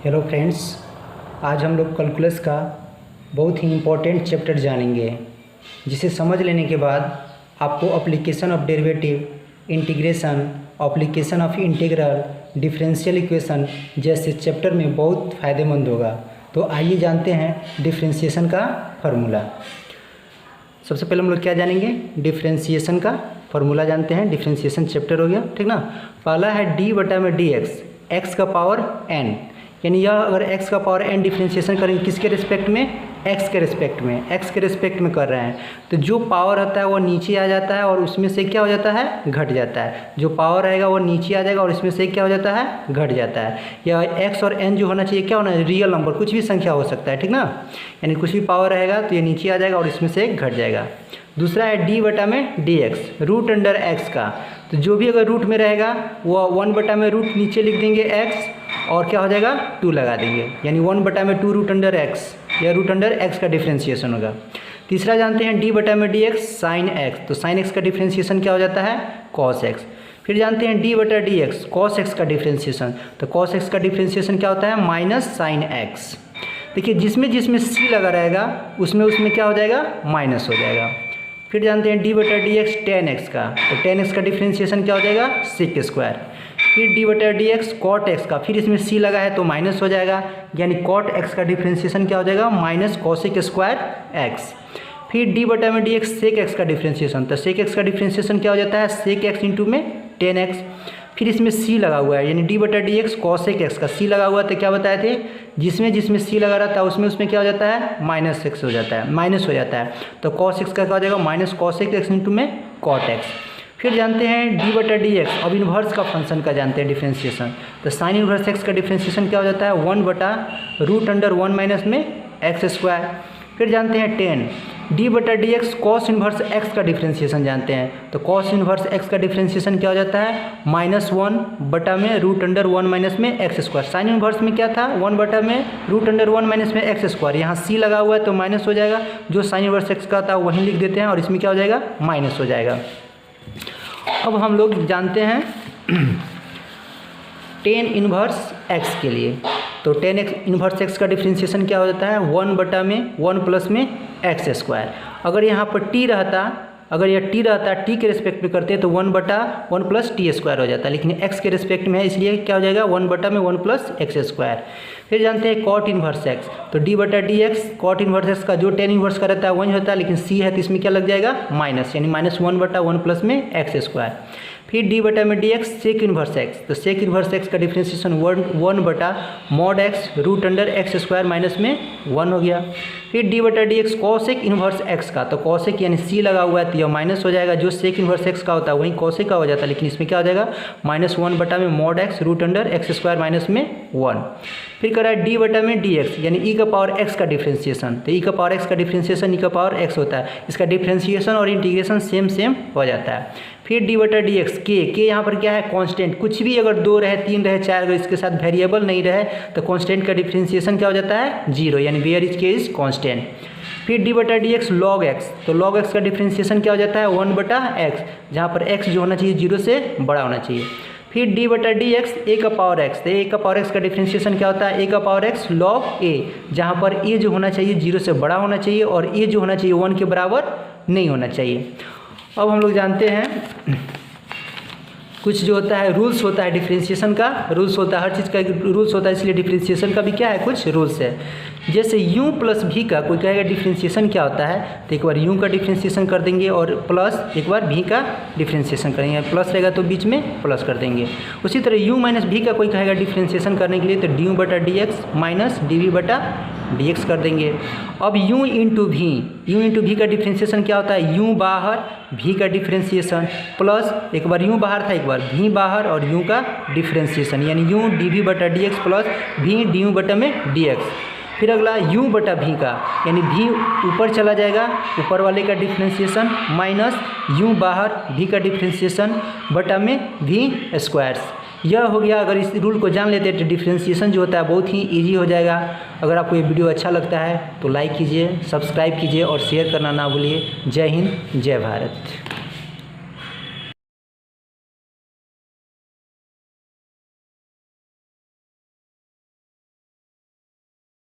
Hello friends, आज हम लोग कैलकुलस का बहुत ही इम्पोर्टेंट चैप्टर जानेंगे, जिसे समझ लेने के बाद आपको application of derivative, integration, application of integral, differential equation जैसे चैप्टर में बहुत फ़ायदेमंद होगा। तो आइए जानते हैं डिफरेंशिएशन का फार्मूला। सबसे पहले हम लोग क्या जानेंगे? डिफरेंशिएशन का फार्मूला जानते हैं। डिफरेंशिएशन चैप्टर हो गया, ठीक ना। पहला है डी बटा में डी एक्स, एक्स का पावर एन, यानी यह अगर x का पावर n डिफरेंशिएशन करेंगे किसके रिस्पेक्ट में? x के रिस्पेक्ट में, x के रिस्पेक्ट में कर रहे हैं तो जो पावर होता है वो नीचे आ जाता है और उसमें से क्या हो जाता है? घट जाता है। जो पावर रहेगा वो नीचे आ जाएगा और इसमें से क्या हो जाता है? घट जाता है। या x और n जो होना चाहिए क्या होना है? रियल नंबर, कुछ भी संख्या हो सकता है, ठीक ना। यानी कुछ भी पावर रहेगा तो ये नीचे आ जाएगा और इसमें से घट जाएगा। दूसरा है डी बटा में D X, root under X का, तो जो भी अगर रूट में रहेगा वो 1 बटा में रूट नीचे लिख देंगे x और क्या हो जाएगा? 2 लगा देंगे, यानी 1 बटा में 2 रूट अंडर एक्स, या रूट अंडर एक्स का डिफ्रेंशिएशन होगा। तीसरा जानते हैं डी बटा में डी एक्स साइन एक्स, तो साइन एक्स का डिफ्रेंशिएशन क्या हो जाता है? Cos x. फिर जानते हैं डी बटा डी एक्स कॉस एक्स का डिफ्रेंशिएशन, तो कॉस एक्स का डिफ्रेंशिएशन क्या होता है? Minus sine x. देखिए जिसमें जिसमें सी लगा रहेगा उसमें क्या हो जाएगा? माइनस हो जाएगा। फिर जानते हैं डी बटा डी एक्स टेन एक्स का, तो टेन एक्स का डिफ्रेंशिएशन क्या हो जाएगा? Sec square. फिर डी बटा डी एक्स कॉट एक्स का, फिर इसमें सी लगा है तो माइनस हो जाएगा, यानी कॉट एक्स का डिफ्रेंशिएशन क्या हो जाएगा? Minus cosec square x. फिर डी बटा में डी एक्स सेक एक्स का डिफ्रेंशिएशन, तो सेक एक्स का डिफ्रेंशिएशन क्या हो जाता है? सेक एक्स इंटू में टेन एक्स। फिर इसमें सी लगा हुआ है, यानी डी बटा डी एक्स कॉसेक एक्स का, सी लगा हुआ है तो क्या बताए थे? जिसमें जिसमें सी लगा रहता है उसमें क्या हो जाता है? माइनस एक्स हो जाता है, माइनस हो जाता है। तो कॉस एक्स का क्या हो जाएगा? माइनस कॉसेक एक्स इंटू में कॉट एक्स। फिर जानते हैं डी बटा डी एक्स, अब इन्वर्स का फंक्शन का जानते हैं डिफ्रेंशिएशन, तो साइन इन्वर्स एक्स का डिफ्रेंशिएशन क्या हो जाता है? 1 बटा रूट अंडर 1 माइनस में एक्स स्क्वायर। फिर जानते हैं 10 डी बटा D x cos inverse X का डिफ्रेंशिएशन जानते हैं, तो कॉस इन्वर्स एक्स का डिफ्रेंशिएशन क्या हो जाता है? -1 बटा में रूट अंडर 1 माइनस में एक्स स्क्वायर। साइन इन्वर्स में क्या था? 1 बटा में रूट अंडर 1 माइनस में एक्स स्क्वायर, यहाँ सी लगा हुआ है तो माइनस हो जाएगा, जो साइन इन्वर्स एक्स का था वहीं लिख देते हैं और इसमें क्या हो जाएगा? माइनस हो जाएगा। अब हम लोग जानते हैं टेन इन्वर्स एक्स के लिए, तो टेन एक्स इन्वर्स एक्स का डिफ्रेंशिएशन क्या हो जाता है? 1 बटा में 1 प्लस में एक्स स्क्वायर। अगर यहाँ पर टी रहता, अगर यह टी रहता, टी के रिस्पेक्ट में करते हैं तो 1 बटा 1 प्लस टी स्क्वायर हो जाता है, लेकिन एक्स के रिस्पेक्ट में है इसलिए क्या हो जाएगा? 1 बटा में 1 प्लस एक्स स्क्वायर। फिर जानते हैं कॉट इन्वर्स एक्स, तो डी बटा D X cot inverse X का जो टेन इन्वर्स का रहता है वही होता है, लेकिन सी है तो इसमें क्या लग जाएगा? माइनस, यानी -1 बटा 1 प्लस में एक्स स्क्वायर। फिर डी बटा में D X sec inverse X, तो सेक इन्वर्स एक्स का डिफ्रेंशिएशन 1 बटा mod X root under X square minus में 1 हो गया। फिर डी बटा D X cosec inverse X का, तो कॉसेक यानी सी लगा हुआ है तो यह माइनस हो जाएगा, जो सेक इन्वर्स एक्स का होता है वहीं कॉसेक का हो जाता है, लेकिन इसमें क्या हो जाएगा? -1 बटा में mod X root under X square minus में 1। फिर करा है डी बटा में डी एक्स, यानी ई का पावर एक्स का डिफ्रेंशिएशन, तो ई का पावर एक्स का डिफ्रेंशिएशन ई का पावर एक्स होता है, इसका डिफ्रेंशिएशन और इंटीग्रेशन सेम हो जाता है। फिर डी बटा डी एक्स के यहाँ पर क्या है? कांस्टेंट, कुछ भी अगर 2 रहे 3 रहे 4 अगर इसके साथ वेरिएबल नहीं रहे तो कांस्टेंट का डिफ्रेंशिएशन क्या हो जाता है? 0, यानी वेयर इज के इज कांस्टेंट। फिर डी बटा डी एक्स लॉग एक्स, तो लॉग एक्स का डिफ्रेंशिएशन क्या हो जाता है? 1 बटा एक्स, जहाँ पर एक्स जो होना चाहिए 0 से बड़ा होना चाहिए। फिर डी बटा डी एक्स ए का पावर एक्स, तो ए का पावर एक्स का डिफ्रेंशिएशन क्या होता है? ए का पावर एक्स लॉग ए, जहाँ पर ए जो होना चाहिए 0 से बड़ा होना चाहिए और ए जो होना चाहिए 1 के बराबर नहीं होना चाहिए। अब हम लोग जानते हैं कुछ जो होता है रूल्स होता है डिफ्रेंशिएशन का, रूल्स होता है, हर चीज़ का एक रूल्स होता है, इसलिए डिफ्रेंशिएशन का भी क्या है? कुछ रूल्स है। जैसे u प्लस भी का कोई कहेगा डिफ्रेंशिएशन क्या होता है, तो एक बार u का डिफ्रेंशिएशन कर देंगे और प्लस एक बार v का डिफ्रेंशिएशन करेंगे, प्लस रहेगा तो बीच में प्लस कर देंगे। उसी तरह u माइनस भी का कोई कहेगा डिफ्रेंशिएशन करने के लिए तो डी बटा D X minus D V बटा डी एक्स कर देंगे। अब u इंटू भी का डिफ्रेंशिएशन क्या होता है? u बाहर v का डिफ्रेंशिएशन प्लस एक बार u बाहर था एक बार v बाहर और u का डिफ्रेंशिएशन, यानी u डी वी बटा D x plus v D you बटा में डी एक्स। फिर अगला u बटा v का, यानी v ऊपर चला जाएगा ऊपर वाले का डिफ्रेंशिएशन माइनस u बाहर v का डिफ्रेंशिएशन बटा में v स्क्वायर्स। यह हो गया। अगर इस रूल को जान लेते हैं तो डिफ्रेंशिएशन जो होता है बहुत ही ईजी हो जाएगा। अगर आपको ये वीडियो अच्छा लगता है तो लाइक कीजिए, सब्सक्राइब कीजिए और शेयर करना ना भूलिए। जय हिंद, जय भारत।